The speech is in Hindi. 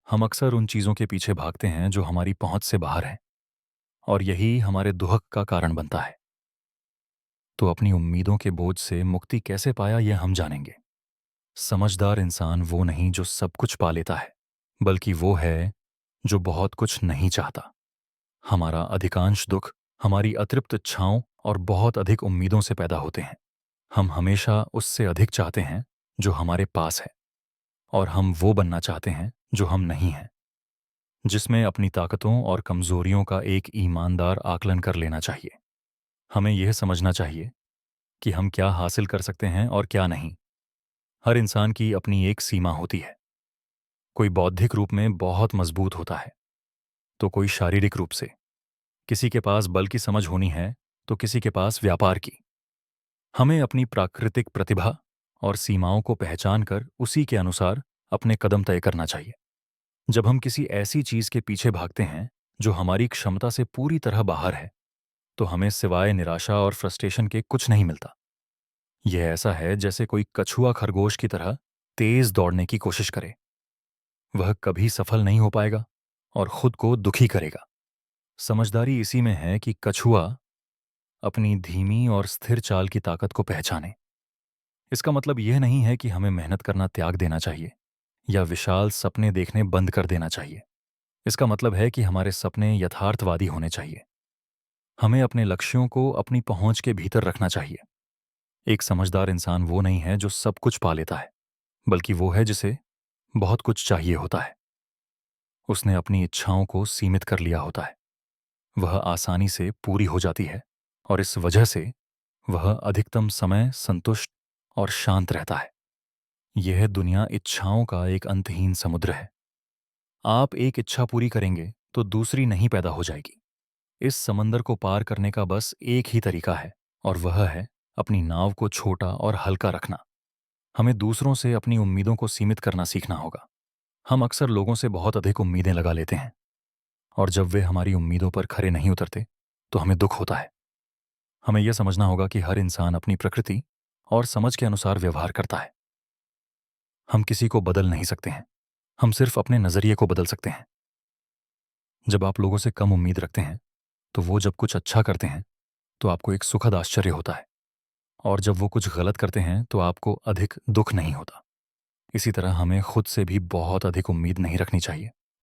हम अक्सर उन चीज़ों के पीछे भागते हैं जो हमारी पहुंच से बाहर हैं और यही हमारे दुहक का कारण बनता है। तो अपनी उम्मीदों के बोझ से मुक्ति कैसे पाया यह हम जानेंगे। समझदार इंसान वो नहीं जो सब कुछ पा लेता है, बल्कि वो है जो बहुत कुछ नहीं चाहता। हमारा अधिकांश दुख हमारी अतृप्त इच्छाओं और बहुत अधिक उम्मीदों से पैदा होते हैं। हम हमेशा उससे अधिक चाहते हैं जो हमारे पास है, और हम वो बनना चाहते हैं जो हम नहीं हैं। जिसमें अपनी ताकतों और कमजोरियों का एक ईमानदार आकलन कर लेना चाहिए। हमें यह समझना चाहिए कि हम क्या हासिल कर सकते हैं और क्या नहीं। हर इंसान की अपनी एक सीमा होती है। कोई बौद्धिक रूप में बहुत मजबूत होता है, तो कोई शारीरिक रूप से। किसी के पास बल की समझ होनी है, तो किसी के पास व्यापार की। हमें अपनी प्राकृतिक प्रतिभा और सीमाओं को पहचान कर उसी के अनुसार अपने कदम तय करना चाहिए। जब हम किसी ऐसी चीज के पीछे भागते हैं जो हमारी क्षमता से पूरी तरह बाहर है, तो हमें सिवाय निराशा और फ्रस्ट्रेशन के कुछ नहीं मिलता। यह ऐसा है जैसे कोई कछुआ खरगोश की तरह तेज दौड़ने की कोशिश करे। वह कभी सफल नहीं हो पाएगा और खुद को दुखी करेगा। समझदारी इसी में है कि कछुआ अपनी धीमी और स्थिर चाल की ताकत को पहचाने। इसका मतलब यह नहीं है कि हमें मेहनत करना त्याग देना चाहिए या विशाल सपने देखने बंद कर देना चाहिए। इसका मतलब है कि हमारे सपने यथार्थवादी होने चाहिए। हमें अपने लक्ष्यों को अपनी पहुंच के भीतर रखना चाहिए। एक समझदार इंसान वो नहीं है जो सब कुछ पा लेता है, बल्कि वो है जिसे बहुत कुछ चाहिए होता है। उसने अपनी इच्छाओं को सीमित कर लिया होता है। वह आसानी से पूरी हो जाती है, और इस वजह से वह अधिकतम समय संतुष्ट और शांत रहता है। यह दुनिया इच्छाओं का एक अंतहीन समुद्र है। आप एक इच्छा पूरी करेंगे तो दूसरी नहीं पैदा हो जाएगी। इस समंदर को पार करने का बस एक ही तरीका है, और वह है अपनी नाव को छोटा और हल्का रखना। हमें दूसरों से अपनी उम्मीदों को सीमित करना सीखना होगा। हम अक्सर लोगों से बहुत अधिक उम्मीदें लगा लेते हैं, और जब वे हमारी उम्मीदों पर खरे नहीं उतरते तो हमें दुख होता है। हमें यह समझना होगा कि हर इंसान अपनी प्रकृति और समझ के अनुसार व्यवहार करता है। हम किसी को बदल नहीं सकते हैं, हम सिर्फ अपने नजरिए को बदल सकते हैं। जब आप लोगों से कम उम्मीद रखते हैं, तो वो जब कुछ अच्छा करते हैं तो आपको एक सुखद आश्चर्य होता है, और जब वो कुछ गलत करते हैं तो आपको अधिक दुख नहीं होता। इसी तरह हमें खुद से भी बहुत अधिक उम्मीद नहीं रखनी चाहिए।